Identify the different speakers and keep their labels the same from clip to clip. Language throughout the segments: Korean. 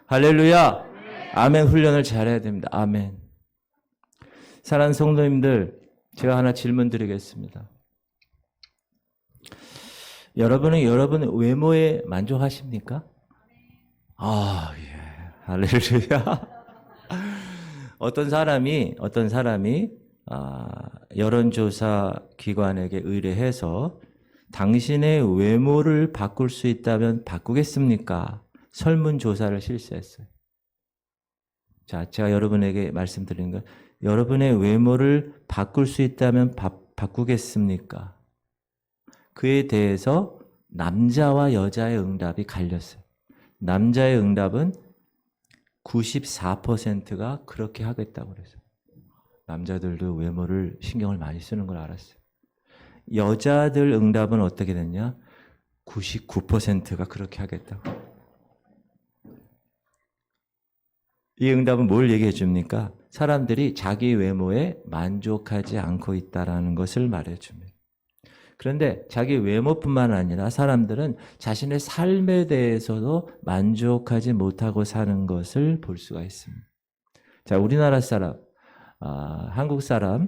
Speaker 1: 할렐루야. 아멘. 훈련을 잘해야 됩니다. 아멘. 사랑하는 성도님들, 제가 하나 질문 드리겠습니다. 여러분은 여러분 외모에 만족하십니까? 아, 예. 할렐루야. 어떤 사람이 여론조사 기관에게 의뢰해서 당신의 외모를 바꿀 수 있다면 바꾸겠습니까? 설문조사를 실시했어요. 자, 제가 여러분에게 말씀드리는 건 여러분의 외모를 바꿀 수 있다면 바꾸겠습니까? 그에 대해서 남자와 여자의 응답이 갈렸어요. 남자의 응답은 94%가 그렇게 하겠다고 그랬어요. 남자들도 외모를 신경을 많이 쓰는 걸 알았어요. 여자들 응답은 어떻게 됐냐? 99%가 그렇게 하겠다고. 이 응답은 뭘 얘기해 줍니까? 사람들이 자기 외모에 만족하지 않고 있다는 것을 말해 줍니다. 그런데 자기 외모뿐만 아니라 사람들은 자신의 삶에 대해서도 만족하지 못하고 사는 것을 볼 수가 있습니다. 자, 우리나라 사람, 한국 사람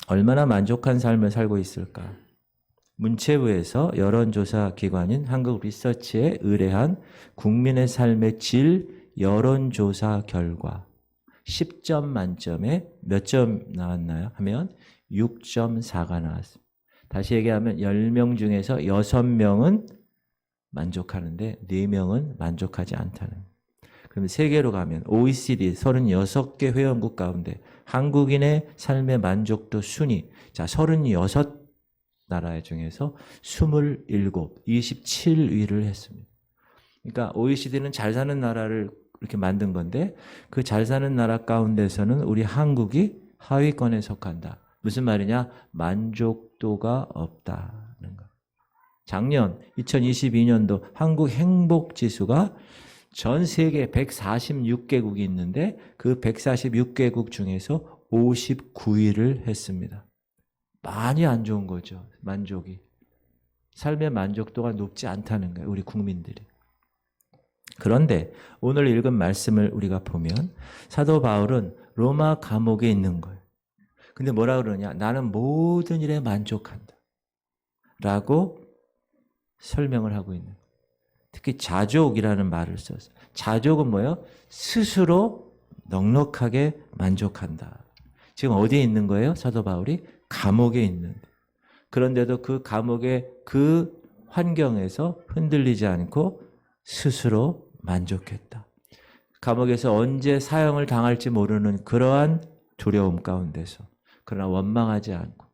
Speaker 1: 얼마나 만족한 삶을 살고 있을까? 문체부에서 여론조사 기관인 한국리서치에 의뢰한 국민의 삶의 질 여론조사 결과 10점 만점에 몇 점 나왔나요? 하면 6.4가 나왔습니다. 다시 얘기하면 10명 중에서 6명은 만족하는데 4명은 만족하지 않다는. 그럼 세계로 가면 OECD 36개 회원국 가운데 한국인의 삶의 만족도 순위, 자 36나라 중에서 27, 27위를 했습니다. 그러니까 OECD는 잘 사는 나라를 이렇게 만든 건데 그 잘 사는 나라 가운데서는 우리 한국이 하위권에 속한다. 무슨 말이냐? 만족도가 없다는 거. 작년 2022년도 한국 행복지수가 전 세계 146개국이 있는데 그 146개국 중에서 59위를 했습니다. 많이 안 좋은 거죠. 만족이. 삶의 만족도가 높지 않다는 거예요. 우리 국민들이. 그런데 오늘 읽은 말씀을 우리가 보면 사도 바울은 로마 감옥에 있는 거예요. 근데 뭐라 그러냐? 나는 모든 일에 만족한다. 라고 설명을 하고 있는 거예요. 특히 자족이라는 말을 썼어요. 자족은 뭐예요? 스스로 넉넉하게 만족한다. 지금 어디에 있는 거예요? 사도 바울이 감옥에 있는데. 그런데도 그 감옥의 그 환경에서 흔들리지 않고 스스로 만족했다. 감옥에서 언제 사형을 당할지 모르는 그러한 두려움 가운데서 그러나 원망하지 않고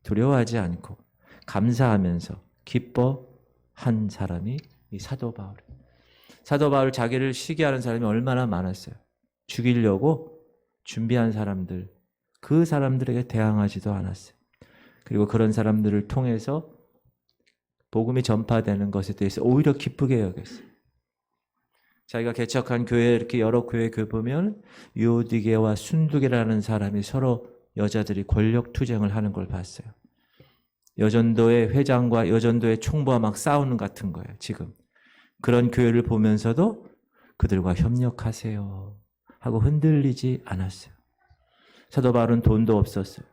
Speaker 1: 두려워하지 않고 감사하면서 기뻐한 사람이 이 사도 바울이에요. 사도 바울 자기를 시기하는 사람이 얼마나 많았어요. 죽이려고 준비한 사람들, 그 사람들에게 대항하지도 않았어요. 그리고 그런 사람들을 통해서 복음이 전파되는 것에 대해서 오히려 기쁘게 여겼어요. 자기가 개척한 교회 이렇게 여러 교회 보면 유오디게와 순두게라는 사람이 서로 여자들이 권력 투쟁을 하는 걸 봤어요. 여전도의 회장과 여전도의 총부와 막 싸우는 같은 거예요. 지금 그런 교회를 보면서도 그들과 협력하세요 하고 흔들리지 않았어요. 사도 바울은 돈도 없었어요.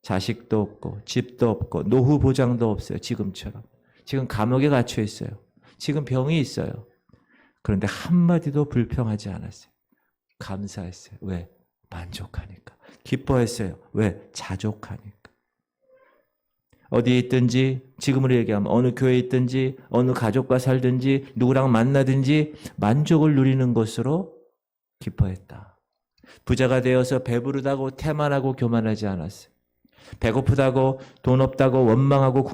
Speaker 1: 자식도 없고 집도 없고 노후 보장도 없어요. 지금처럼. 지금 감옥에 갇혀 있어요. 지금 병이 있어요. 그런데 한마디도 불평하지 않았어요. 감사했어요. 왜? 만족하니까. 기뻐했어요. 왜? 자족하니까. 어디에 있든지 지금으로 얘기하면 어느 교회에 있든지 어느 가족과 살든지 누구랑 만나든지 만족을 누리는 것으로 기뻐했다. 부자가 되어서 배부르다고 태만하고 교만하지 않았어요. 배고프다고 돈 없다고 원망하고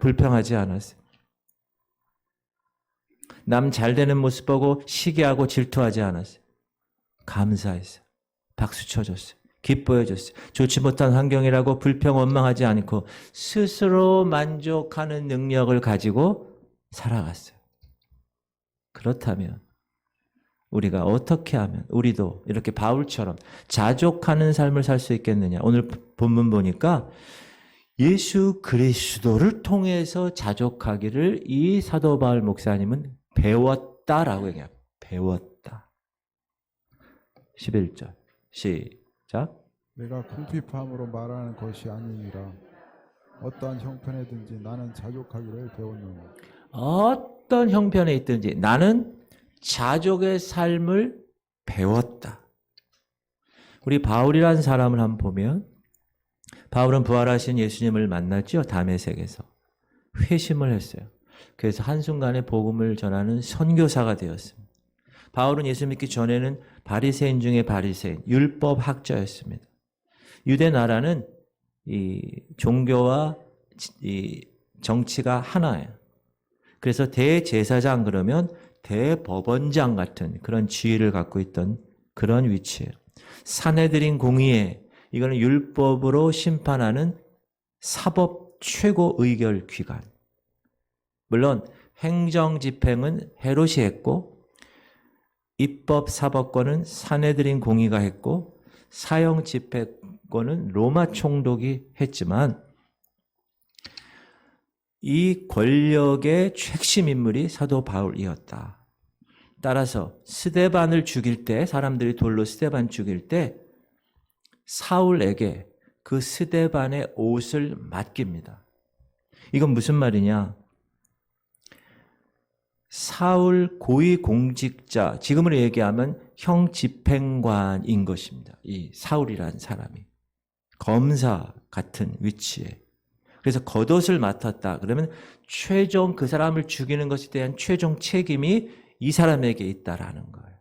Speaker 1: 불평하지 않았어요. 남 잘 되는 모습 보고 시기하고 질투하지 않았어요. 감사했어요. 박수 쳐줬어요. 기뻐해줬어요. 좋지 못한 환경이라고 불평 원망하지 않고 스스로 만족하는 능력을 가지고 살아갔어요. 그렇다면 우리가 어떻게 하면 우리도 이렇게 바울처럼 자족하는 삶을 살 수 있겠느냐. 오늘 본문 보니까 예수 그리스도를 통해서 자족하기를 이 사도 바울 목사님은 배웠다라고 얘기합니다. 배웠다. 11절 시작.
Speaker 2: 내가 궁핍함으로 말하는 것이 아니니라. 어떠한 형편에든지 나는 자족하기를 배웠노니.
Speaker 1: 어떤 형편에 있든지 나는 자족의 삶을 배웠다. 우리 바울이라는 사람을 한번 보면 바울은 부활하신 예수님을 만났죠. 다메섹에서 회심을 했어요. 그래서 한순간에 복음을 전하는 선교사가 되었습니다. 바울은 예수 믿기 전에는 바리새인 중에 바리새인, 율법 학자였습니다. 유대 나라는 이 종교와 이 정치가 하나예요. 그래서 대제사장 그러면 대법원장 같은 그런 지위를 갖고 있던 그런 위치예요. 산헤드린 공의회, 이거는 율법으로 심판하는 사법 최고 의결 기관. 물론 행정 집행은 헤롯이 했고 입법 사법권은 산헤드린 공의가 했고 사형 집행권은 로마 총독이 했지만 이 권력의 핵심 인물이 사도 바울이었다. 따라서 스데반을 죽일 때, 사람들이 돌로 스데반 죽일 때 사울에게 그 스데반의 옷을 맡깁니다. 이건 무슨 말이냐? 사울 고위공직자, 지금으로 얘기하면 형 집행관인 것입니다. 이 사울이라는 사람이 검사 같은 위치에. 그래서 겉옷을 맡았다. 그러면 최종 그 사람을 죽이는 것에 대한 최종 책임이 이 사람에게 있다라는 거예요.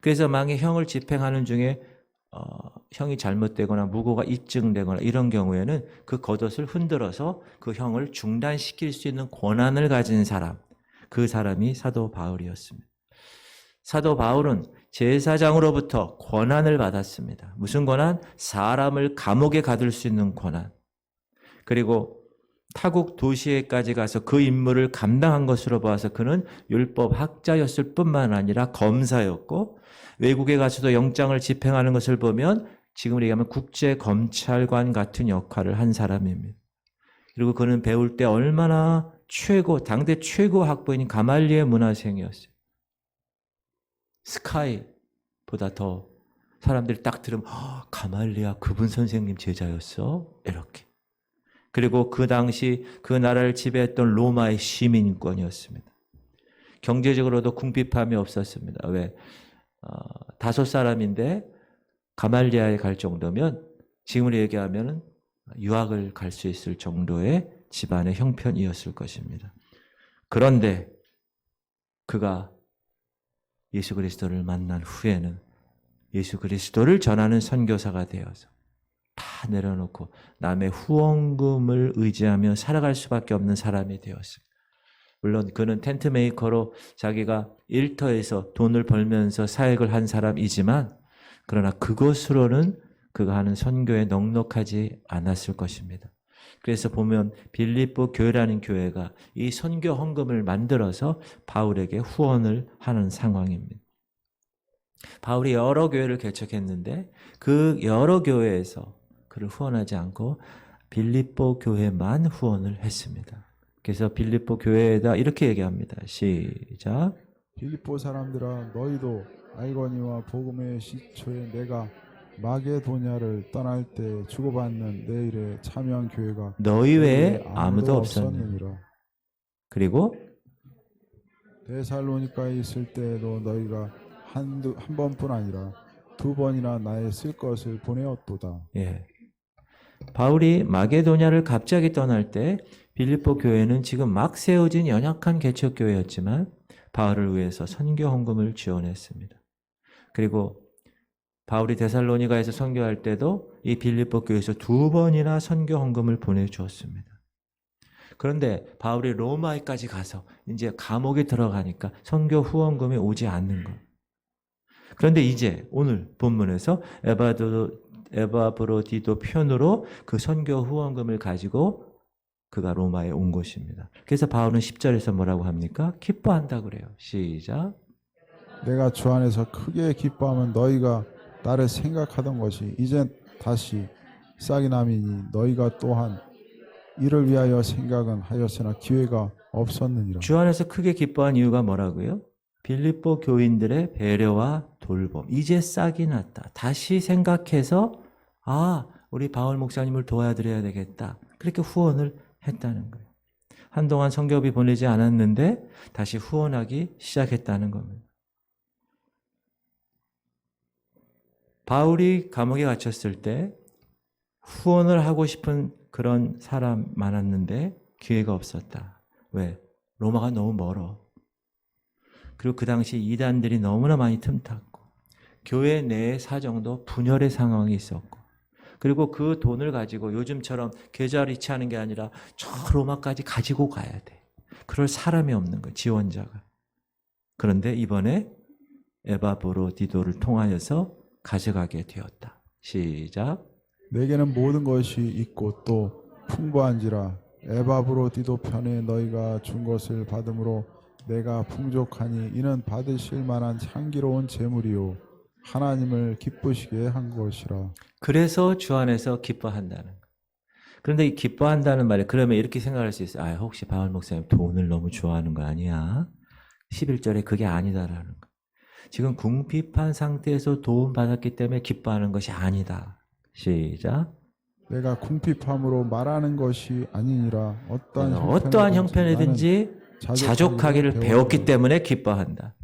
Speaker 1: 그래서 만약에 형을 집행하는 중에 형이 잘못되거나 무고가 입증되거나 이런 경우에는 그 겉옷을 흔들어서 그 형을 중단시킬 수 있는 권한을 가진 사람, 그 사람이 사도 바울이었습니다. 사도 바울은 제사장으로부터 권한을 받았습니다. 무슨 권한? 사람을 감옥에 가둘 수 있는 권한. 그리고 타국 도시에까지 가서 그 임무를 감당한 것으로 봐서 그는 율법 학자였을 뿐만 아니라 검사였고, 외국에 가서도 영장을 집행하는 것을 보면 지금 얘기하면 국제검찰관 같은 역할을 한 사람입니다. 그리고 그는 배울 때 얼마나 당대 최고 학부인 가말리엘 문화생이었어요. 스카이보다 더 사람들이 딱 들으면 가말리아 그분 선생님 제자였어? 이렇게. 그리고 그 당시 그 나라를 지배했던 로마의 시민권이었습니다. 경제적으로도 궁핍함이 없었습니다. 왜? 다섯 사람인데 가말리아에 갈 정도면 지금으로 얘기하면 유학을 갈 수 있을 정도의 집안의 형편이었을 것입니다. 그런데 그가 예수 그리스도를 만난 후에는 예수 그리스도를 전하는 선교사가 되어서 다 내려놓고 남의 후원금을 의지하며 살아갈 수밖에 없는 사람이 되었습니다. 물론 그는 텐트 메이커로 자기가 일터에서 돈을 벌면서 사역을 한 사람이지만 그러나 그것으로는 그가 하는 선교에 넉넉하지 않았을 것입니다. 그래서 보면 빌립보 교회라는 교회가 이 선교 헌금을 만들어서 바울에게 후원을 하는 상황입니다. 바울이 여러 교회를 개척했는데 그 여러 교회에서 그를 후원하지 않고 빌립보 교회만 후원을 했습니다. 그래서 빌립보 교회에다 이렇게 얘기합니다. 시작.
Speaker 2: 빌립보 사람들아, 너희도 알거니와 복음의 시초에 내가 마게도냐를 떠날 때 주고받는 내 일에 참여한 교회가
Speaker 1: 너희 외에 아무도 없었느니라. 그리고
Speaker 2: 데살로니가에 있을 때에도 너희가 한 번뿐 아니라 두 번이나 나의 쓸 것을 보내었도다.
Speaker 1: 예. 바울이 마게도냐를 갑자기 떠날 때 빌립보 교회는 지금 막 세워진 연약한 개척교회였지만 바울을 위해서 선교 헌금을 지원했습니다. 그리고 바울이 데살로니가에서 선교할 때도 이 빌립보 교회에서 두 번이나 선교 헌금을 보내주었습니다. 그런데 바울이 로마에까지 가서 이제 감옥에 들어가니까 선교 후원금이 오지 않는 것. 그런데 이제 오늘 본문에서 에바브로디도 편으로 그 선교 후원금을 가지고 그가 로마에 온 것입니다. 그래서 바울은 10절에서 뭐라고 합니까? 기뻐한다 그래요. 시작.
Speaker 2: 내가 주 안에서 크게 기뻐하면 너희가 나를 생각하던 것이 이제 다시 싹이 남이니 너희가 또한 이를 위하여 생각은 하였으나 기회가 없었느니라.
Speaker 1: 주 안에서 크게 기뻐한 이유가 뭐라고요? 빌립보 교인들의 배려와 돌봄. 이제 싹이 났다. 다시 생각해서 우리 바울 목사님을 도와드려야 되겠다. 그렇게 후원을 했다는 거예요. 한동안 성교비 보내지 않았는데 다시 후원하기 시작했다는 겁니다. 바울이 감옥에 갇혔을 때 후원을 하고 싶은 그런 사람 많았는데 기회가 없었다. 왜? 로마가 너무 멀어. 그리고 그 당시 이단들이 너무나 많이 틈탔고 교회 내의 사정도 분열의 상황이 있었고 그리고 그 돈을 가지고 요즘처럼 계좌이체 하는 게 아니라 저 로마까지 가지고 가야 돼. 그럴 사람이 없는 거예요. 지원자가. 그런데 이번에 에바브로디도를 통하여서 가져가게 되었다. 시작.
Speaker 2: 내게는 모든 것이 있고 또 풍부한지라 에바브로디도 편에 너희가 준 것을 받음으로 내가 풍족하니 이는 받으실 만한 향기로운 제물이요 하나님을 기쁘시게 한 것이라.
Speaker 1: 그래서 주 안에서 기뻐한다는 거예요. 그런데 이 기뻐한다는 말에 그러면 이렇게 생각할 수 있어요. 혹시 바울 목사님 돈을 너무 좋아하는 거 아니야? 11절에 그게 아니다라는 거예요. 지금 궁핍한 상태에서 도움 받았기 때문에 기뻐하는 것이 아니다. 시작.
Speaker 2: 내가 궁핍함으로 말하는 것이 아니니라
Speaker 1: 어떠한 형편이든지 자족하기를 배웠기 때문에 기뻐한다.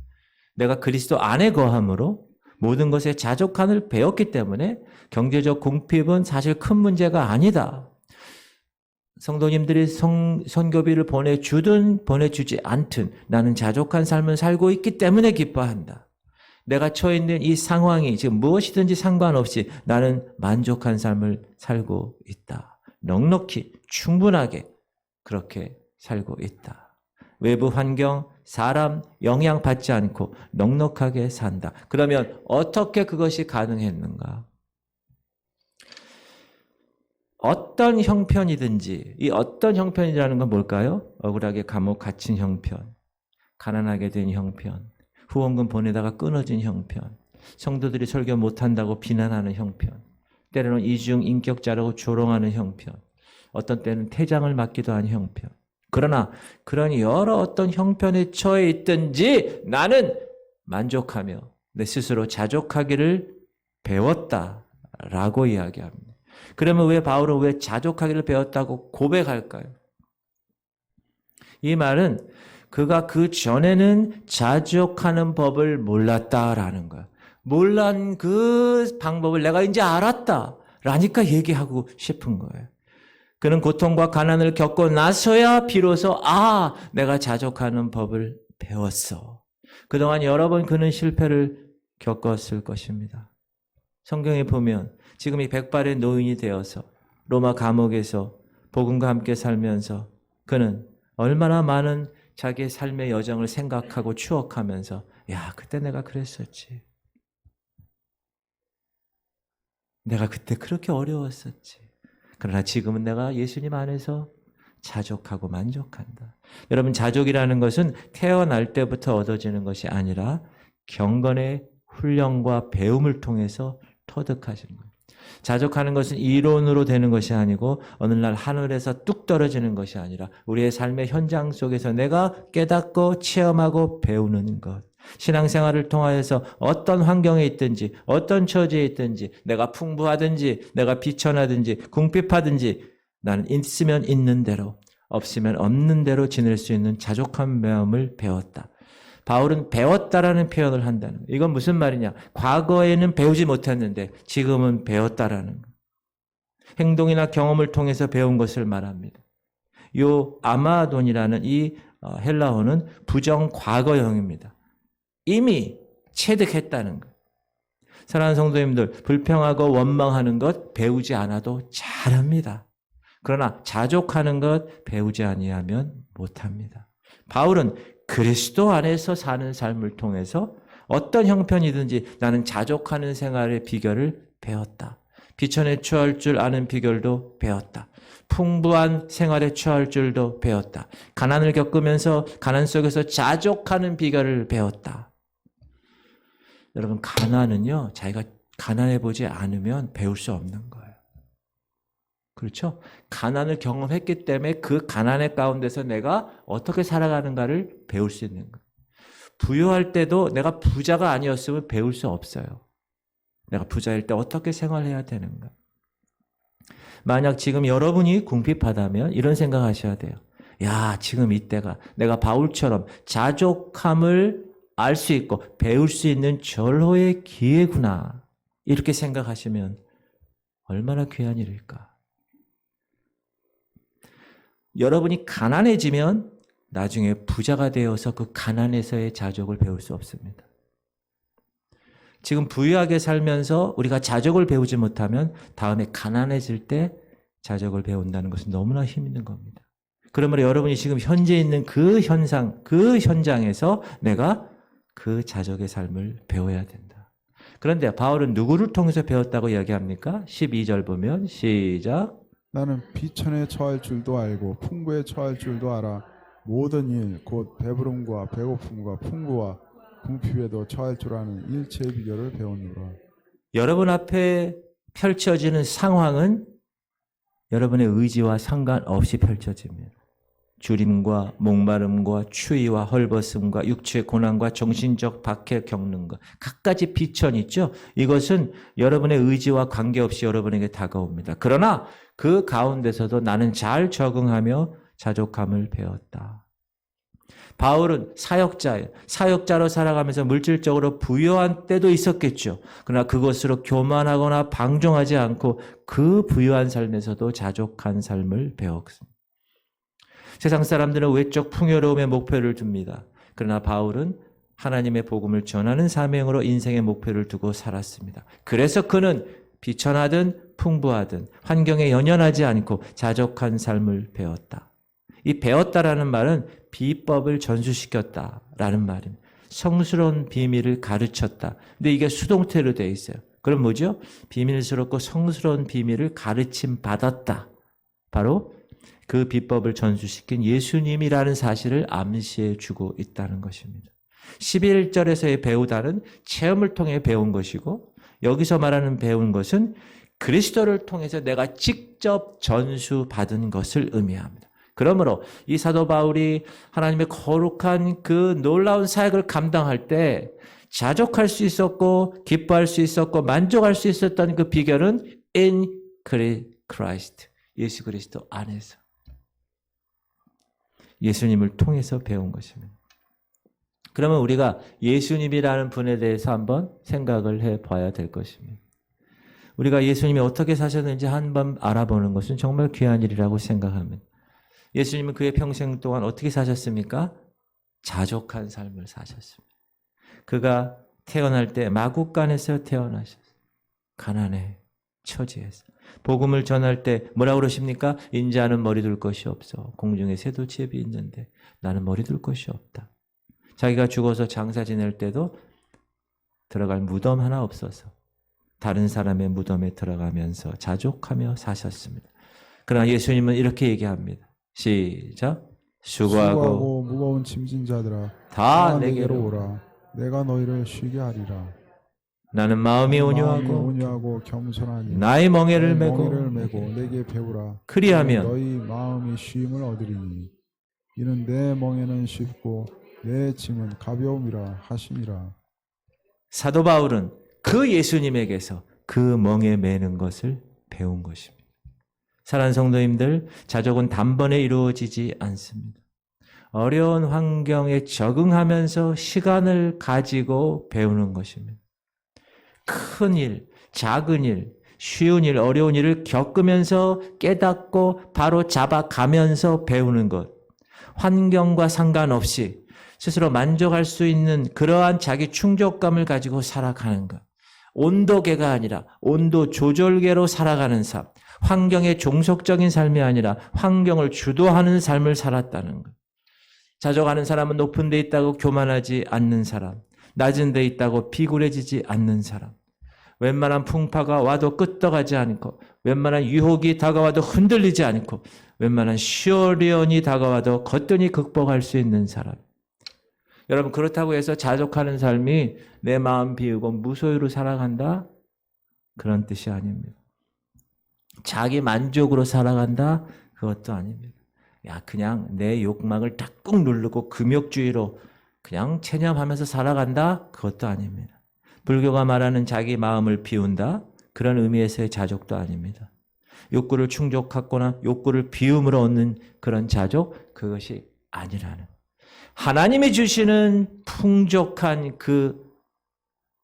Speaker 1: 내가 그리스도 안에 거함으로 모든 것에 자족함을 배웠기 때문에 경제적 궁핍은 사실 큰 문제가 아니다. 성도님들이 선교비를 보내주든 보내주지 않든 나는 자족한 삶을 살고 있기 때문에 기뻐한다. 내가 처해 있는 이 상황이 지금 무엇이든지 상관없이 나는 만족한 삶을 살고 있다. 넉넉히 충분하게 그렇게 살고 있다. 외부 환경, 사람 영향받지 않고 넉넉하게 산다. 그러면 어떻게 그것이 가능했는가? 어떤 형편이든지 이 어떤 형편이라는 건 뭘까요? 억울하게 감옥 갇힌 형편, 가난하게 된 형편, 후원금 보내다가 끊어진 형편, 성도들이 설교 못한다고 비난하는 형편, 때로는 이중 인격자라고 조롱하는 형편, 어떤 때는 퇴장을 맞기도 한 형편. 그러나 그런 여러 어떤 형편에 처해 있든지 나는 만족하며 내 스스로 자족하기를 배웠다라고 이야기합니다. 그러면 왜 바울은 왜 자족하기를 배웠다고 고백할까요? 이 말은 그가 그 전에는 자족하는 법을 몰랐다라는 거야. 몰란 그 방법을 내가 이제 알았다 라니까 얘기하고 싶은 거예요. 그는 고통과 가난을 겪고 나서야 비로소 내가 자족하는 법을 배웠어. 그동안 여러 번 그는 실패를 겪었을 것입니다. 성경에 보면 지금 이 백발의 노인이 되어서 로마 감옥에서 복음과 함께 살면서 그는 얼마나 많은 자기의 삶의 여정을 생각하고 추억하면서 그때 내가 그랬었지. 내가 그때 그렇게 어려웠었지. 그러나 지금은 내가 예수님 안에서 자족하고 만족한다. 여러분, 자족이라는 것은 태어날 때부터 얻어지는 것이 아니라 경건의 훈련과 배움을 통해서 터득하시는 거예요. 자족하는 것은 이론으로 되는 것이 아니고 어느 날 하늘에서 뚝 떨어지는 것이 아니라 우리의 삶의 현장 속에서 내가 깨닫고 체험하고 배우는 것. 신앙생활을 통하여서 어떤 환경에 있든지 어떤 처지에 있든지 내가 풍부하든지 내가 비천하든지 궁핍하든지 나는 있으면 있는 대로 없으면 없는 대로 지낼 수 있는 자족한 마음을 배웠다. 바울은 배웠다라는 표현을 한다는 거예요. 이건 무슨 말이냐? 과거에는 배우지 못했는데 지금은 배웠다라는 거예요. 행동이나 경험을 통해서 배운 것을 말합니다. 요 아마돈이라는 이 헬라어는 부정 과거형입니다. 이미 체득했다는 거예요. 사랑하는 성도님들, 불평하고 원망하는 것 배우지 않아도 잘합니다. 그러나 자족하는 것 배우지 아니하면 못합니다. 바울은 그리스도 안에서 사는 삶을 통해서 어떤 형편이든지 나는 자족하는 생활의 비결을 배웠다. 비천에 처할 줄 아는 비결도 배웠다. 풍부한 생활에 처할 줄도 배웠다. 가난을 겪으면서 가난 속에서 자족하는 비결을 배웠다. 여러분, 가난은요, 자기가 가난해 보지 않으면 배울 수 없는 거예요. 그렇죠? 가난을 경험했기 때문에 그 가난의 가운데서 내가 어떻게 살아가는가를 배울 수 있는 거예요. 부유할 때도 내가 부자가 아니었으면 배울 수 없어요. 내가 부자일 때 어떻게 생활해야 되는가. 만약 지금 여러분이 궁핍하다면 이런 생각하셔야 돼요. 야, 지금 이때가 내가 바울처럼 자족함을 알 수 있고 배울 수 있는 절호의 기회구나. 이렇게 생각하시면 얼마나 귀한 일일까. 여러분이 가난해지면 나중에 부자가 되어서 그 가난에서의 자족을 배울 수 없습니다. 지금 부유하게 살면서 우리가 자족을 배우지 못하면 다음에 가난해질 때 자족을 배운다는 것은 너무나 힘있는 겁니다. 그러므로 여러분이 지금 현재 있는 그 현상, 그 현장에서 내가 그 자족의 삶을 배워야 된다. 그런데 바울은 누구를 통해서 배웠다고 이야기합니까? 12절 보면 시작.
Speaker 2: 나는 비천에 처할 줄도 알고 풍부에 처할 줄도 알아. 모든 일 곧 배부름과 배고픔과 풍부와 궁핍에도 처할 줄 아는 일체의 비결을 배우노라.
Speaker 1: 여러분 앞에 펼쳐지는 상황은 여러분의 의지와 상관없이 펼쳐집니다. 주림과 목마름과 추위와 헐벗음과 육체의 고난과 정신적 박해 겪는 것, 갖가지 비천이 있죠. 이것은 여러분의 의지와 관계없이 여러분에게 다가옵니다. 그러나 그 가운데서도 나는 잘 적응하며 자족함을 배웠다. 바울은 사역자예요. 사역자로 살아가면서 물질적으로 부유한 때도 있었겠죠. 그러나 그것으로 교만하거나 방종하지 않고 그 부유한 삶에서도 자족한 삶을 배웠습니다. 세상 사람들은 외적 풍요로움에 목표를 둡니다. 그러나 바울은 하나님의 복음을 전하는 사명으로 인생의 목표를 두고 살았습니다. 그래서 그는 비천하든 풍부하든 환경에 연연하지 않고 자족한 삶을 배웠다. 이 배웠다라는 말은 비법을 전수시켰다라는 말입니다. 성스러운 비밀을 가르쳤다. 근데 이게 수동태로 되어 있어요. 그럼 뭐죠? 비밀스럽고 성스러운 비밀을 가르침 받았다. 바로 그 비법을 전수시킨 예수님이라는 사실을 암시해 주고 있다는 것입니다. 11절에서의 배우다는 체험을 통해 배운 것이고 여기서 말하는 배운 것은 그리스도를 통해서 내가 직접 전수받은 것을 의미합니다. 그러므로 이 사도 바울이 하나님의 거룩한 그 놀라운 사역을 감당할 때 자족할 수 있었고 기뻐할 수 있었고 만족할 수 있었던 그 비결은 in Christ, 예수 그리스도 안에서 예수님을 통해서 배운 것입니다. 그러면 우리가 예수님이라는 분에 대해서 한번 생각을 해봐야 될 것입니다. 우리가 예수님이 어떻게 사셨는지 한번 알아보는 것은 정말 귀한 일이라고 생각합니다. 예수님은 그의 평생 동안 어떻게 사셨습니까? 자족한 삶을 사셨습니다. 그가 태어날 때 마국간에서 태어나셨어요. 가난의 처지에서. 복음을 전할 때 뭐라고 그러십니까? 인자는 머리 둘 것이 없어. 공중에 새도 칩이 있는데 나는 머리 둘 것이 없다. 자기가 죽어서 장사 지낼 때도 들어갈 무덤 하나 없어서 다른 사람의 무덤에 들어가면서 자족하며 사셨습니다. 그러나 예수님은 이렇게 얘기합니다. 시작. 수고하고
Speaker 2: 무거운 짐진 자들아
Speaker 1: 다
Speaker 2: 내게로
Speaker 1: 내게로
Speaker 2: 오라. 내가 너희를 쉬게 하리라.
Speaker 1: 나는 마음이 온유하고
Speaker 2: 온유하고 겸손하니
Speaker 1: 나의 멍에를
Speaker 2: 멍에를
Speaker 1: 메고
Speaker 2: 메고 내게 배우라.
Speaker 1: 그리하면
Speaker 2: 너희 마음이 쉼을 얻으리니 이는 내 멍에는 쉽고 내 짐은 가벼움이라 하시니라.
Speaker 1: 사도 바울은 그 예수님에게서 그 멍에 매는 것을 배운 것입니다. 사랑하는 성도님들, 자족은 단번에 이루어지지 않습니다. 어려운 환경에 적응하면서 시간을 가지고 배우는 것입니다. 큰 일, 작은 일, 쉬운 일, 어려운 일을 겪으면서 깨닫고 바로 잡아가면서 배우는 것. 환경과 상관없이 스스로 만족할 수 있는 그러한 자기 충족감을 가지고 살아가는 것. 온도계가 아니라 온도 조절계로 살아가는 삶. 환경의 종속적인 삶이 아니라 환경을 주도하는 삶을 살았다는 것. 자족하는 사람은 높은 데 있다고 교만하지 않는 사람. 낮은 데 있다고 비굴해지지 않는 사람. 웬만한 풍파가 와도 끄떡하지 않고 웬만한 유혹이 다가와도 흔들리지 않고 웬만한 시련이 다가와도 거뜬히 극복할 수 있는 사람. 여러분, 그렇다고 해서 자족하는 삶이 내 마음 비우고 무소유로 살아간다? 그런 뜻이 아닙니다. 자기 만족으로 살아간다? 그것도 아닙니다. 그냥 내 욕망을 딱 꾹 누르고 금욕주의로 그냥 체념하면서 살아간다? 그것도 아닙니다. 불교가 말하는 자기 마음을 비운다? 그런 의미에서의 자족도 아닙니다. 욕구를 충족하거나 욕구를 비움으로 얻는 그런 자족? 그것이 아니라는. 하나님이 주시는 풍족한 그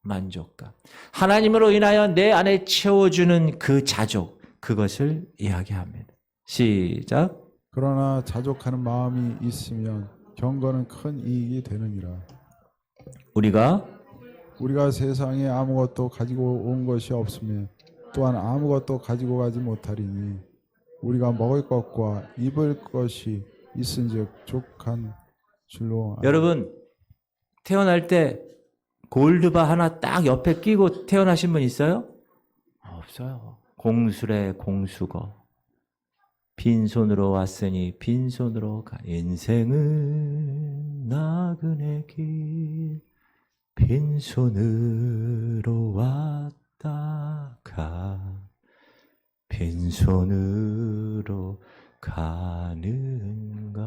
Speaker 1: 만족감, 하나님으로 인하여 내 안에 채워주는 그 자족, 그것을 이야기합니다. 시작.
Speaker 2: 그러나 자족하는 마음이 있으면 경건은 큰 이익이 되느니라. 우리가 세상에 아무것도 가지고 온 것이 없으며 또한 아무것도 가지고 가지 못하리니 우리가 먹을 것과 입을 것이 있은즉 족한 줄로.
Speaker 1: 여러분 태어날 때 골드바 하나 딱 옆에 끼고 태어나신 분 있어요? 없어요. 공수래 공수거. 빈손으로 왔으니 빈손으로 가. 인생은 나그네 길 빈손으로 왔다 가. 빈손으로 가는가.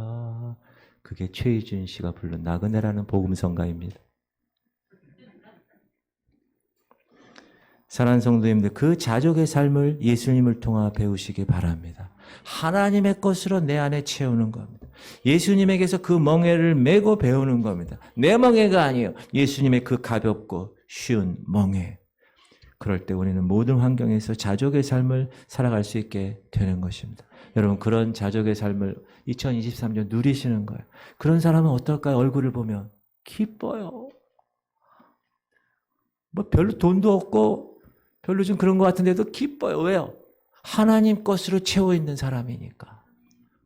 Speaker 1: 그게 최희준 씨가 부른 나그네라는 복음성가입니다. 사랑하는 성도님들, 그 자족의 삶을 예수님을 통해 배우시기 바랍니다. 하나님의 것으로 내 안에 채우는 겁니다. 예수님에게서 그 멍에를 메고 배우는 겁니다. 내 멍에가 아니에요. 예수님의 그 가볍고 쉬운 멍에. 그럴 때 우리는 모든 환경에서 자족의 삶을 살아갈 수 있게 되는 것입니다. 여러분, 그런 자족의 삶을 2023년 누리시는 거예요. 그런 사람은 어떨까요? 얼굴을 보면 기뻐요. 뭐 별로 돈도 없고 별로 좀 그런 것 같은데도 기뻐요. 왜요? 하나님 것으로 채워 있는 사람이니까.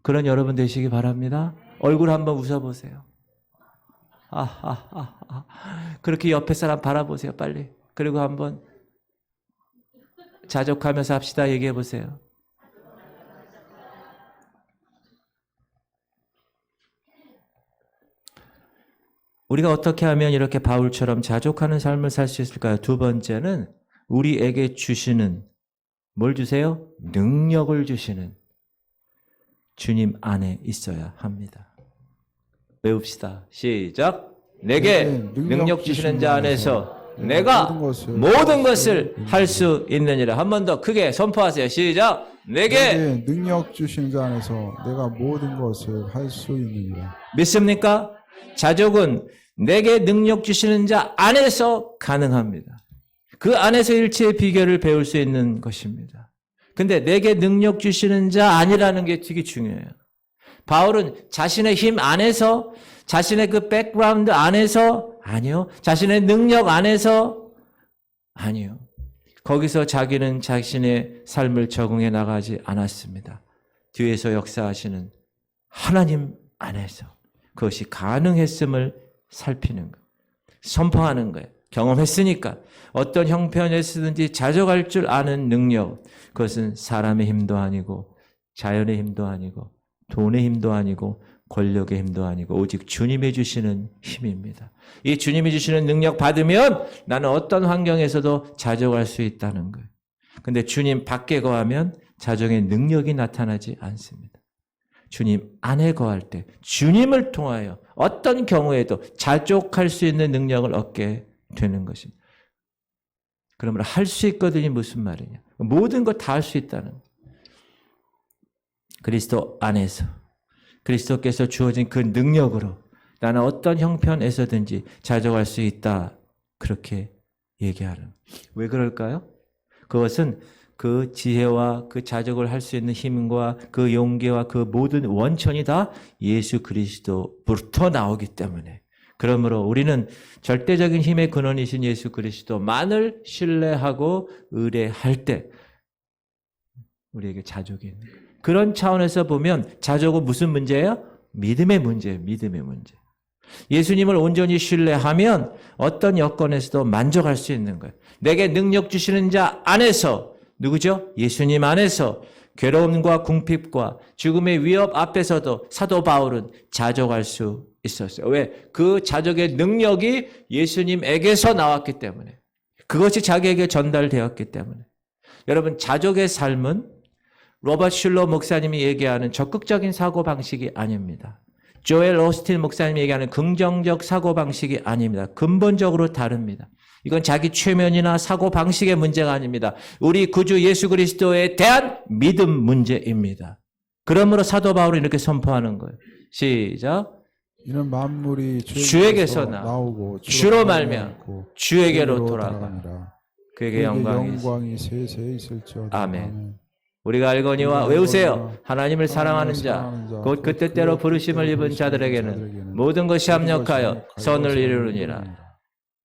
Speaker 1: 그런 여러분 되시기 바랍니다. 얼굴 한번 웃어보세요. 그렇게 옆에 사람 바라보세요. 빨리. 그리고 한번 자족하면서 합시다. 얘기해 보세요. 우리가 어떻게 하면 이렇게 바울처럼 자족하는 삶을 살 수 있을까요? 두 번째는 우리에게 주시는, 뭘 주세요? 능력을 주시는 주님 안에 있어야 합니다. 외웁시다. 시작. 내게 능력 주시는 자 안에서 내가 모든 것을 할 수 있느니라. 한 번 더 크게 선포하세요. 시작. 내게
Speaker 2: 능력 주시는 자 안에서 내가 모든 것을 할 수 있느니라.
Speaker 1: 믿습니까? 자족은 내게 능력 주시는 자 안에서 가능합니다. 그 안에서 일체의 비결을 배울 수 있는 것입니다. 근데 내게 능력 주시는 자 아니라는 게 되게 중요해요. 바울은 자신의 힘 안에서, 자신의 그 백그라운드 안에서, 아니요. 자신의 능력 안에서, 아니요. 거기서 자기는 자신의 삶을 적응해 나가지 않았습니다. 뒤에서 역사하시는 하나님 안에서 그것이 가능했음을 살피는 것, 선포하는 거예요. 경험했으니까 어떤 형편에서든지 자족할 줄 아는 능력, 그것은 사람의 힘도 아니고 자연의 힘도 아니고 돈의 힘도 아니고 권력의 힘도 아니고 오직 주님이 주시는 힘입니다. 이 주님이 주시는 능력 받으면 나는 어떤 환경에서도 자족할 수 있다는 거예요. 근데 주님 밖에 거하면 자족의 능력이 나타나지 않습니다. 주님 안에 거할 때 주님을 통하여 어떤 경우에도 자족할 수 있는 능력을 얻게 되는 것입니다. 그러면 할 수 있거든요. 무슨 말이냐? 모든 걸 다 할 수 있다는 거예요. 그리스도 안에서 그리스도께서 주어진 그 능력으로 나는 어떤 형편에서든지 자족할 수 있다. 그렇게 얘기하는. 왜 그럴까요? 그것은 그 지혜와 그 자족을 할 수 있는 힘과 그 용기와 그 모든 원천이 다 예수 그리스도부터 나오기 때문에. 그러므로 우리는 절대적인 힘의 근원이신 예수 그리스도만을 신뢰하고 의뢰할 때 우리에게 자족이 있는 거예요. 그런 차원에서 보면 자족은 무슨 문제예요? 믿음의 문제예요. 믿음의 문제. 예수님을 온전히 신뢰하면 어떤 여건에서도 만족할 수 있는 거예요. 내게 능력 주시는 자 안에서, 누구죠? 예수님 안에서 괴로움과 궁핍과 죽음의 위협 앞에서도 사도 바울은 자족할 수 있었어요. 왜? 그 자족의 능력이 예수님에게서 나왔기 때문에. 그것이 자기에게 전달되었기 때문에. 여러분, 자족의 삶은 로버트 슐러 목사님이 얘기하는 적극적인 사고방식이 아닙니다. 조엘 오스틴 목사님이 얘기하는 긍정적 사고방식이 아닙니다. 근본적으로 다릅니다. 이건 자기 최면이나 사고방식의 문제가 아닙니다. 우리 구주 예수 그리스도에 대한 믿음 문제입니다. 그러므로 사도 바울이 이렇게 선포하는 거예요. 시작.
Speaker 2: 이는 만물이
Speaker 1: 주에게서
Speaker 2: 나오고
Speaker 1: 주로 말미암고 주에게로 돌아가 그에게 영광이
Speaker 2: 영광이 세세에 있을지어다.
Speaker 1: 아멘. 우리가 알거니와 외우세요. 하나님을 사랑하는 자, 곧 그 뜻대로 부르심을 입은 자들에게는 모든 것이 합력하여 선을 이루느니라.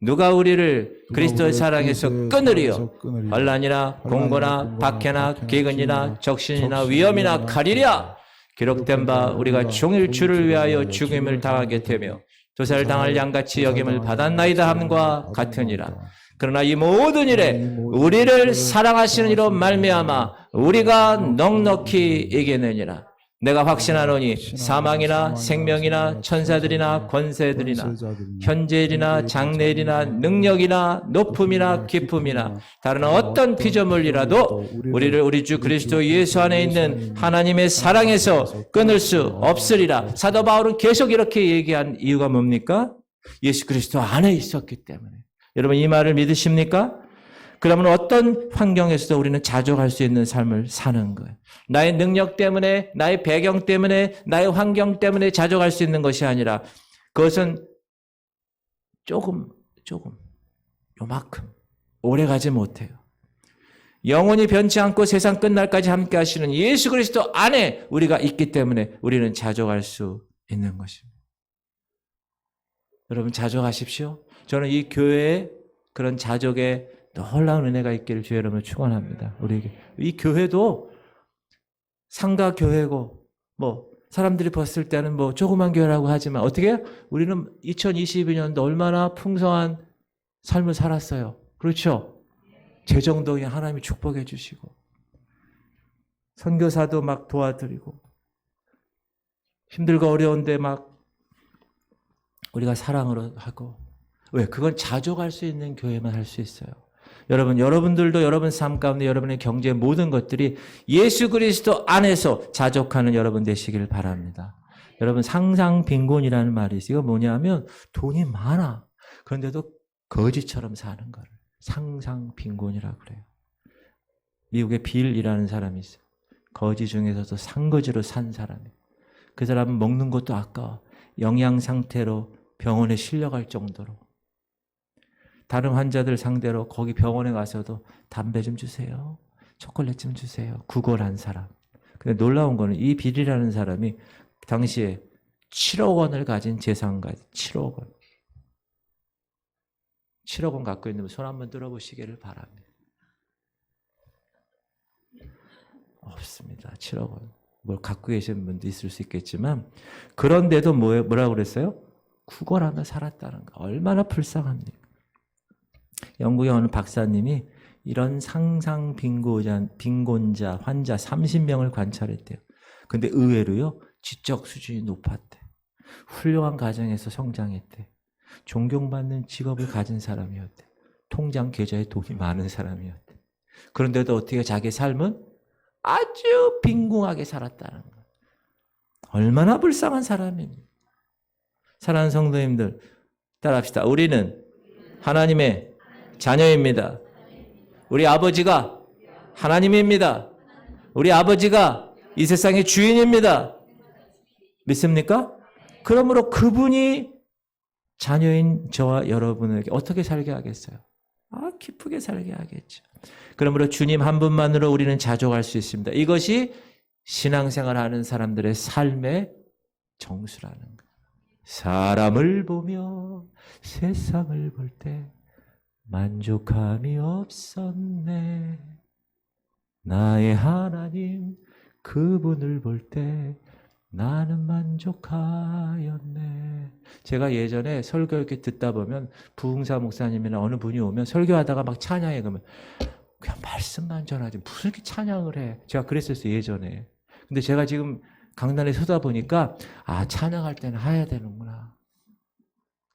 Speaker 1: 누가 우리를 그리스도의 사랑에서 끊으리요? 환난이나 공고나 박해나 기근이나 적신이나 위험이나 칼이랴. 기록된 바 우리가 종일 주를 위하여 죽임을 당하게 되며 도살당할 양같이 여김을 받았나이다 함과 같으니라. 그러나 이 모든 일에 우리를 사랑하시는 이로 말미암아 우리가 넉넉히 이기느니라. 내가 확신하노니 사망이나 생명이나 천사들이나 권세들이나 현재일이나 장래일이나 능력이나 높음이나 깊음이나 다른 어떤 피조물이라도 우리를 우리 주 그리스도 예수 안에 있는 하나님의 사랑에서 끊을 수 없으리라. 사도 바울은 계속 이렇게 얘기한 이유가 뭡니까? 예수 그리스도 안에 있었기 때문에. 여러분 이 말을 믿으십니까? 그러면 어떤 환경에서도 우리는 자족할 수 있는 삶을 사는 거예요. 나의 능력 때문에, 나의 배경 때문에, 나의 환경 때문에 자족할 수 있는 것이 아니라 그것은 조금, 요만큼 오래 가지 못해요. 영원히 변치 않고 세상 끝날까지 함께 하시는 예수 그리스도 안에 우리가 있기 때문에 우리는 자족할 수 있는 것입니다. 여러분 자족하십시오. 저는 이 교회에 그런 자족의 놀라운 은혜가 있기를 주의 이름으로 축원합니다. 우리에게 이 교회도 상가 교회고 사람들이 봤을 때는 조그만 교회라고 하지만 어떻게 해요? 우리는 2022년도 얼마나 풍성한 삶을 살았어요. 그렇죠? 재정도 하나님이 축복해 주시고 선교사도 막 도와드리고 힘들고 어려운데 막 우리가 사랑으로 하고 왜? 그건 자족할 수 있는 교회만 할 수 있어요. 여러분들도 여러분 삶 가운데 여러분의 경제의 모든 것들이 예수 그리스도 안에서 자족하는 여러분 되시기를 바랍니다. 여러분 상상 빈곤이라는 말이 있어요. 이거 뭐냐면 돈이 많아. 그런데도 거지처럼 사는 거를 상상 빈곤이라고 그래요. 미국에 빌이라는 사람이 있어요. 거지 중에서도 상거지로 산 사람이에요. 그 사람은 먹는 것도 아까워. 영양 상태로 병원에 실려갈 정도로. 다른 환자들 상대로 거기 병원에 가서도 담배 좀 주세요. 초콜릿 좀 주세요. 구걸한 사람. 근데 놀라운 거는 이 빌이라는 사람이 당시에 7억 원을 가진 재산가 7억 원. 7억 원 갖고 있는 분 손 한번 들어보시기를 바랍니다. 없습니다. 7억 원. 뭘 갖고 계신 분도 있을 수 있겠지만 그런데도 뭐라고 그랬어요? 구걸하며 살았다는 거. 얼마나 불쌍합니까? 영국의 어느 박사님이 이런 상상 빈곤자 환자 30명을 관찰했대요. 근데 의외로요. 지적 수준이 높았대. 훌륭한 가정에서 성장했대. 존경받는 직업을 가진 사람이었대. 통장 계좌에 돈이 많은 사람이었대. 그런데도 어떻게 자기 삶은 아주 빈궁하게 살았다는 거예요. 얼마나 불쌍한 사람입니까? 사랑하는 성도님들 따라합시다. 우리는 하나님의 자녀입니다. 우리 아버지가 하나님입니다. 우리 아버지가 이 세상의 주인입니다. 믿습니까? 그러므로 그분이 자녀인 저와 여러분에게 어떻게 살게 하겠어요? 기쁘게 살게 하겠죠. 그러므로 주님 한 분만으로 우리는 자족할 수 있습니다. 이것이 신앙생활하는 사람들의 삶의 정수라는 거예요. 사람을 보며 세상을 볼 때 만족함이 없었네. 나의 하나님 그분을 볼 때 나는 만족하였네. 제가 예전에 설교 이렇게 듣다 보면 부흥사 목사님이나 어느 분이 오면 설교하다가 막 찬양해 그러면 그냥 말씀만 전하지 무슨 이렇게 찬양을 해. 제가 그랬었어요 예전에. 근데 제가 지금 강단에 서다 보니까 찬양할 때는 해야 되는구나.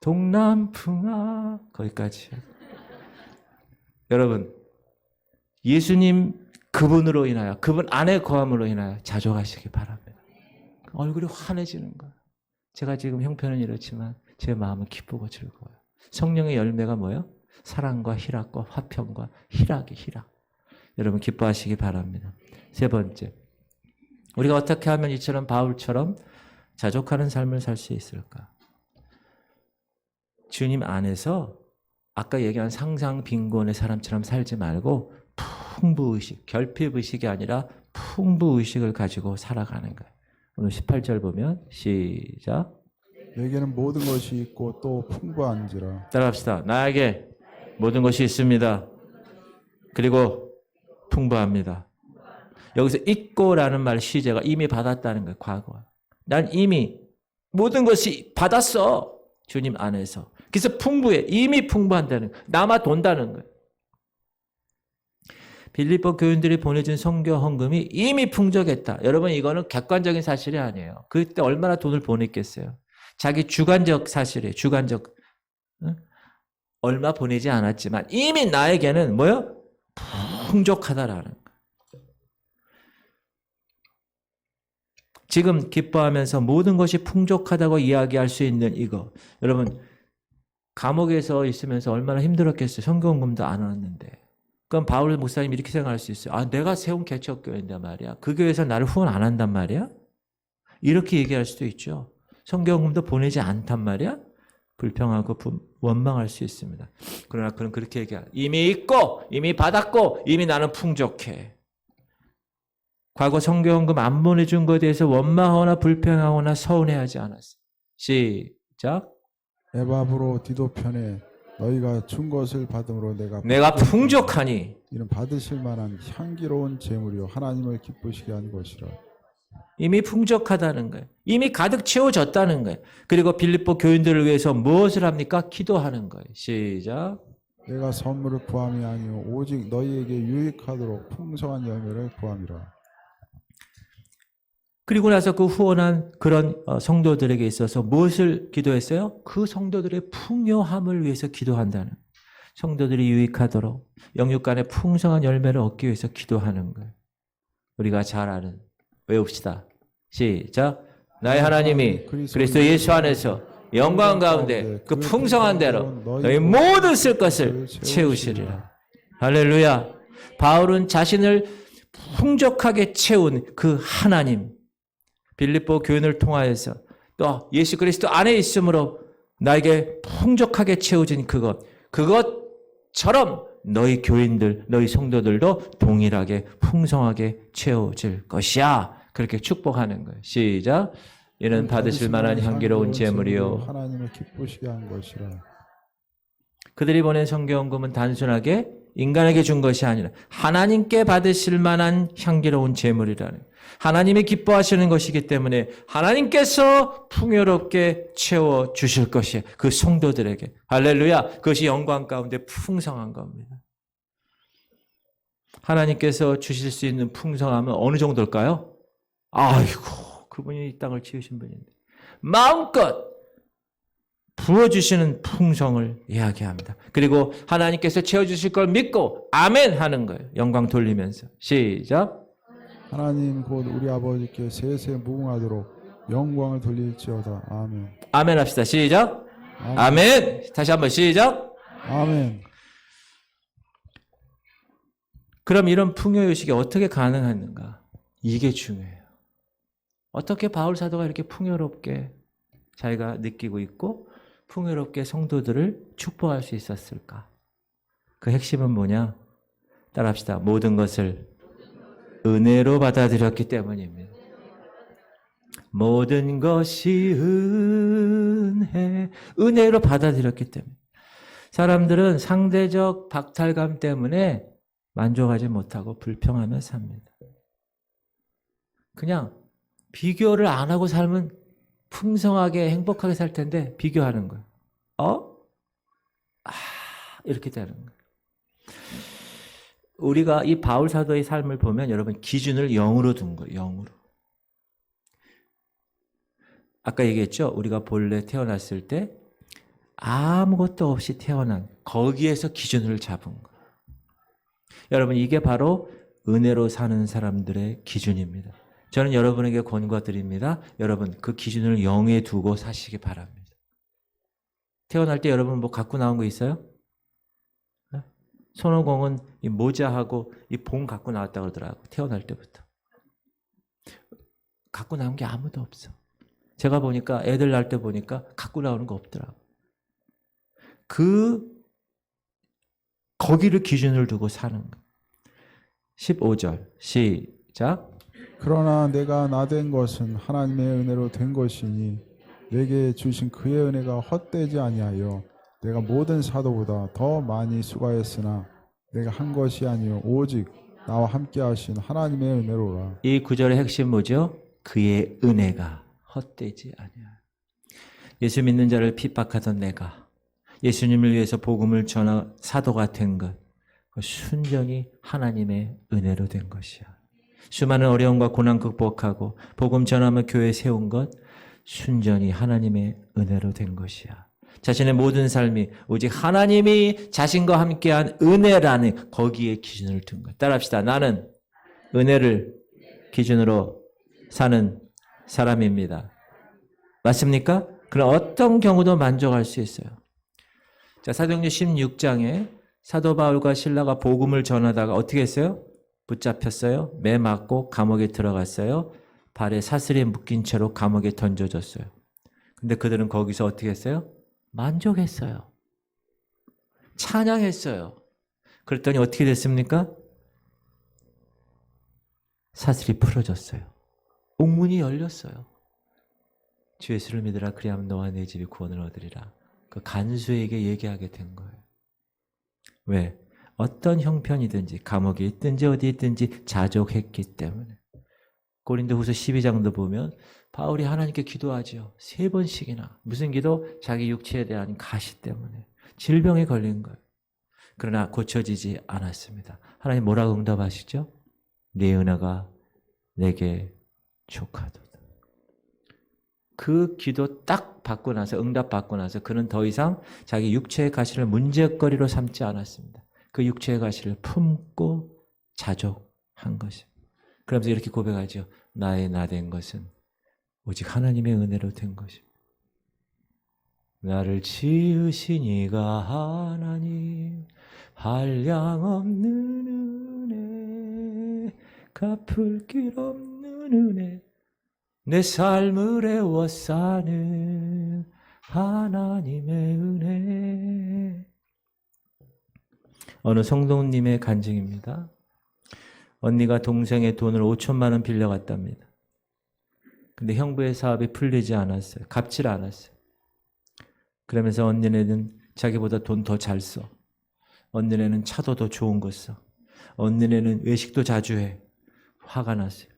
Speaker 1: 동남풍아 거기까지. 여러분 예수님 그분으로 인하여 그분 안에 거함으로 인하여 자족하시기 바랍니다. 얼굴이 환해지는 거예요. 제가 지금 형편은 이렇지만 제 마음은 기쁘고 즐거워요. 성령의 열매가 뭐예요? 사랑과 희락과 화평과 희락. 여러분 기뻐하시기 바랍니다. 세 번째, 우리가 어떻게 하면 이처럼 바울처럼 자족하는 삶을 살 수 있을까? 주님 안에서 아까 얘기한 상상 빈곤의 사람처럼 살지 말고 풍부의식, 결핍의식이 아니라 풍부의식을 가지고 살아가는 거예요. 오늘 18절 보면 시작.
Speaker 2: 내게는 모든 것이 있고 또 풍부한지라.
Speaker 1: 따라합시다. 나에게 모든 것이 있습니다. 그리고 풍부합니다. 여기서 있고라는 말 시제가 이미 받았다는 거예요. 과거. 난 이미 모든 것이 받았어. 주님 안에서. 그래서 풍부해. 이미 풍부한다는 거예요. 남아 돈다는 거예요. 빌립보 교인들이 보내준 선교 헌금이 이미 풍족했다. 여러분 이거는 객관적인 사실이 아니에요. 그때 얼마나 돈을 보냈겠어요. 자기 주관적 사실이에요. 주관적. 응? 얼마 보내지 않았지만 이미 나에게는 뭐요? 풍족하다라는 거예요. 지금 기뻐하면서 모든 것이 풍족하다고 이야기할 수 있는 이거. 여러분 감옥에서 있으면서 얼마나 힘들었겠어요. 선교헌금도 안 왔는데. 그럼 바울 목사님 이렇게 생각할 수 있어요. 아, 내가 세운 개척교회인데 말이야. 그 교회에서 나를 후원 안 한단 말이야? 이렇게 얘기할 수도 있죠. 선교헌금도 보내지 않단 말이야? 불평하고 원망할 수 있습니다. 그러나 그는 그렇게 얘기해요. 이미 있고 이미 받았고 이미 나는 풍족해. 과거 선교헌금 안 보내준 것에 대해서 원망하거나 불평하거나 서운해하지 않았어. 시작.
Speaker 2: 에바브로 디도 편에 너희가 준 것을 받음으로
Speaker 1: 내가 풍족하니
Speaker 2: 이는 받으실 만한 향기로운 제물이요 하나님을 기쁘시게 한 것이라.
Speaker 1: 이미 풍족하다는 거예요. 이미 가득 채워졌다는 거예요. 그리고 빌립보 교인들을 위해서 무엇을 합니까? 기도하는 거예요. 시작.
Speaker 2: 내가 선물을 구함이 아니요 오직 너희에게 유익하도록 풍성한 열매를 구함이라.
Speaker 1: 그리고 나서 그 후원한 그런 성도들에게 있어서 무엇을 기도했어요? 그 성도들의 풍요함을 위해서 기도한다는 거예요. 성도들이 유익하도록 영육 간의 풍성한 열매를 얻기 위해서 기도하는 거예요. 우리가 잘 아는 외웁시다. 시작. 나의 하나님이 그리스도 예수 안에서 영광 가운데 그 풍성한 대로 너희 모든 쓸 것을 채우시리라. 할렐루야. 바울은 자신을 풍족하게 채운 그 하나님, 빌립보 교인을 통하여서 또 예수 그리스도 안에 있으므로 나에게 풍족하게 채워진 그것처럼 너희 교인들, 너희 성도들도 동일하게 풍성하게 채워질 것이야. 그렇게 축복하는 거예요. 시작. 이는 받으실 만한 향기로운 제물이요
Speaker 2: 하나님을 기쁘시게 한 것이라.
Speaker 1: 그들이 보낸 선교헌금은 단순하게 인간에게 준 것이 아니라 하나님께 받으실 만한 향기로운 제물이라는, 하나님이 기뻐하시는 것이기 때문에 하나님께서 풍요롭게 채워주실 것이에요. 그 성도들에게. 할렐루야. 그것이 영광 가운데 풍성한 겁니다. 하나님께서 주실 수 있는 풍성함은 어느 정도일까요? 아이고, 그분이 이 땅을 지으신 분인데 마음껏 부어주시는 풍성을 이야기합니다. 그리고 하나님께서 채워주실 걸 믿고 아멘 하는 거예요. 영광 돌리면서. 시작.
Speaker 2: 하나님 곧 우리 아버지께 세세 무궁하도록 영광을 돌릴지어다. 아멘.
Speaker 1: 아멘 합시다. 시작. 아멘. 아멘. 다시 한번 시작.
Speaker 2: 아멘.
Speaker 1: 그럼 이런 풍요의식이 어떻게 가능한가? 이게 중요해요. 어떻게 바울 사도가 이렇게 풍요롭게 자기가 느끼고 있고 풍요롭게 성도들을 축복할 수 있었을까? 그 핵심은 뭐냐? 따라합시다. 모든 것을 은혜로 받아들였기 때문입니다. 모든 것이 은혜로 받아들였기 때문에. 사람들은 상대적 박탈감 때문에 만족하지 못하고 불평하며 삽니다. 그냥 비교를 안 하고 살면 풍성하게 행복하게 살 텐데 비교하는 거예요. 이렇게 되는 거예요. 우리가 이 바울 사도의 삶을 보면 여러분 기준을 0으로 둔 거예요. 0으로. 아까 얘기했죠. 우리가 본래 태어났을 때 아무것도 없이 태어난 거기에서 기준을 잡은 거예요. 여러분 이게 바로 은혜로 사는 사람들의 기준입니다. 저는 여러분에게 권고드립니다. 여러분 그 기준을 0에 두고 사시기 바랍니다. 태어날 때 여러분 뭐 갖고 나온 거 있어요? 손오공은 이 모자하고 이 봉 갖고 나왔다고 그러더라고. 태어날 때부터. 갖고 나온 게 아무도 없어. 제가 보니까 애들 낳을 때 보니까 갖고 나오는 거 없더라고. 거기를 기준을 두고 사는 거. 15절 시작.
Speaker 2: 그러나 내가 나된 것은 하나님의 은혜로 된 것이니 내게 주신 그의 은혜가 헛되지 아니하여 내가 모든 사도보다 더 많이 수고하였으나 내가 한 것이 아니요 오직 나와 함께 하신 하나님의 은혜로라.
Speaker 1: 이 구절의 핵심 뭐죠? 그의 은혜가 헛되지 아니하여. 예수 믿는 자를 핍박하던 내가 예수님을 위해서 복음을 전하 사도가 된 것, 그 순전히 하나님의 은혜로 된 것이야. 수많은 어려움과 고난 극복하고 복음 전하며 교회 세운 것, 순전히 하나님의 은혜로 된 것이야. 자신의 모든 삶이 오직 하나님이 자신과 함께한 은혜라는 거기에 기준을 둔 것. 따라합시다. 나는 은혜를 기준으로 사는 사람입니다. 맞습니까? 그럼 어떤 경우도 만족할 수 있어요. 자, 사도행전 16장에 사도 바울과 신라가 복음을 전하다가 어떻게 했어요? 붙잡혔어요. 매 맞고 감옥에 들어갔어요. 발에 사슬에 묶인 채로 감옥에 던져졌어요. 근데 그들은 거기서 어떻게 했어요? 만족했어요. 찬양했어요. 그랬더니 어떻게 됐습니까? 사슬이 풀어졌어요. 옥문이 열렸어요. 주 예수를 믿으라 그리하면 너와 내 집이 구원을 얻으리라. 그 간수에게 얘기하게 된 거예요. 왜? 어떤 형편이든지 감옥에 있든지 어디 있든지 자족했기 때문에. 고린도후서 12장도 보면 바울이 하나님께 기도하죠. 3번씩이나. 무슨 기도? 자기 육체에 대한 가시 때문에. 질병에 걸린 거예요. 그러나 고쳐지지 않았습니다. 하나님 뭐라고 응답하시죠? 네 은혜가 내게 족하도다. 그 기도 딱 받고 나서, 응답 받고 나서 그는 더 이상 자기 육체의 가시를 문제거리로 삼지 않았습니다. 그 육체의 가시를 품고 자족한 것입니다. 그러면서 이렇게 고백하죠. 나의 나된 것은 오직 하나님의 은혜로 된 것입니다. 나를 지으신 이가 하나님, 한량없는 은혜, 갚을 길 없는 은혜, 내 삶을 애워싸는 하나님의 은혜. 어느 성도님의 간증입니다. 언니가 동생의 돈을 5천만 원 빌려갔답니다. 근데 형부의 사업이 풀리지 않았어요. 갚질 않았어요. 그러면서 언니네는 자기보다 돈 더 잘 써. 언니네는 차도 더 좋은 거 써. 언니네는 외식도 자주 해. 화가 났어요.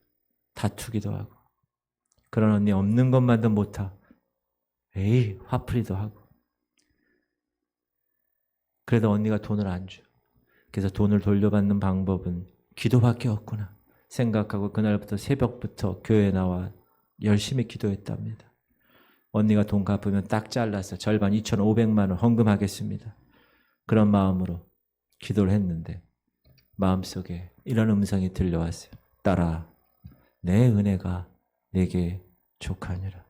Speaker 1: 다투기도 하고. 그런 언니 없는 것만도 못하. 에이, 화풀이도 하고. 그래도 언니가 돈을 안 줘. 그래서 돈을 돌려받는 방법은 기도밖에 없구나 생각하고 그날부터 새벽부터 교회에 나와 열심히 기도했답니다. 언니가 돈 갚으면 딱 잘라서 절반 2,500만 원 헌금하겠습니다. 그런 마음으로 기도를 했는데 마음속에 이런 음성이 들려왔어요. 딸아, 내 은혜가 내게 족하니라.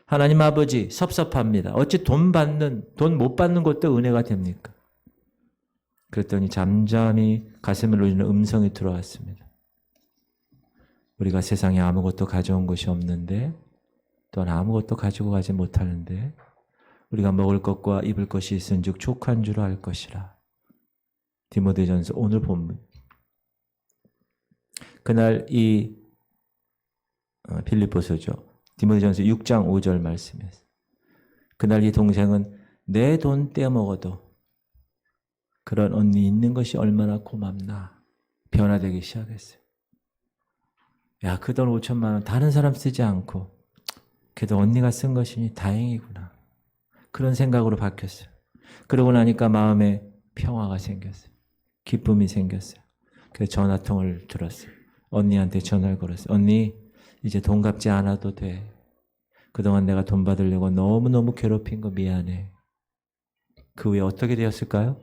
Speaker 1: 하나님 아버지 섭섭합니다. 어찌 돈 못 받는 것도 은혜가 됩니까? 그랬더니 잠잠히 가슴을 울리는 음성이 들어왔습니다. 우리가 세상에 아무것도 가져온 것이 없는데 또한 아무것도 가지고 가지 못하는데 우리가 먹을 것과 입을 것이 있은즉 족한 줄 알 것이라. 디모데전서 오늘 본문. 그날 이 빌립보서죠. 디모데전서 6장 5절 말씀이었어요. 그날 이 동생은 내 돈 떼먹어도 그런 언니 있는 것이 얼마나 고맙나 변화되기 시작했어요. 야, 그 돈 5천만 원 다른 사람 쓰지 않고 그래도 언니가 쓴 것이니 다행이구나. 그런 생각으로 바뀌었어요. 그러고 나니까 마음에 평화가 생겼어요. 기쁨이 생겼어요. 그래서 전화통을 들었어요. 언니한테 전화를 걸었어요. 언니, 이제 돈 갚지 않아도 돼. 그동안 내가 돈 받으려고 너무너무 괴롭힌 거 미안해. 그 후에 어떻게 되었을까요?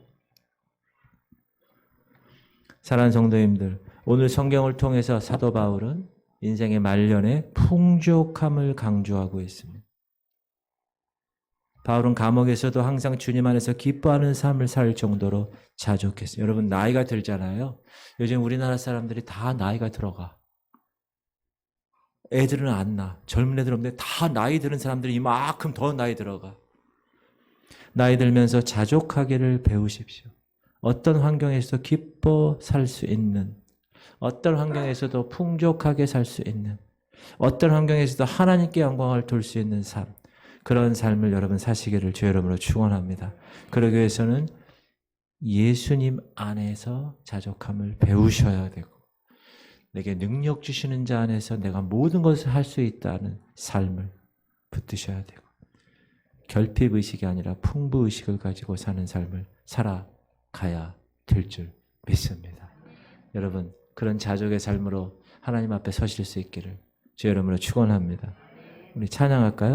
Speaker 1: 사랑하는 성도님들, 오늘 성경을 통해서 사도 바울은 인생의 말년에 풍족함을 강조하고 있습니다. 바울은 감옥에서도 항상 주님 안에서 기뻐하는 삶을 살 정도로 자족했어요. 여러분 나이가 들잖아요. 요즘 우리나라 사람들이 다 나이가 들어가. 애들은 안 나. 젊은 애들 없는데 다 나이 드는 사람들이 이만큼 더 나이 들어가. 나이 들면서 자족하기를 배우십시오. 어떤 환경에서도 기뻐 살 수 있는, 어떤 환경에서도 풍족하게 살 수 있는, 어떤 환경에서도 하나님께 영광을 돌 수 있는 삶, 그런 삶을 여러분 사시기를 주의 이름으로 축원합니다. 그러기 위해서는 예수님 안에서 자족함을 배우셔야 되고, 내게 능력 주시는 자 안에서 내가 모든 것을 할 수 있다는 삶을 붙드셔야 되고, 결핍의식이 아니라 풍부의식을 가지고 사는 삶을 살아가야 될 줄 믿습니다. 여러분 그런 자족의 삶으로 하나님 앞에 서실 수 있기를 주의 이름으로 축원합니다. 우리 찬양할까요?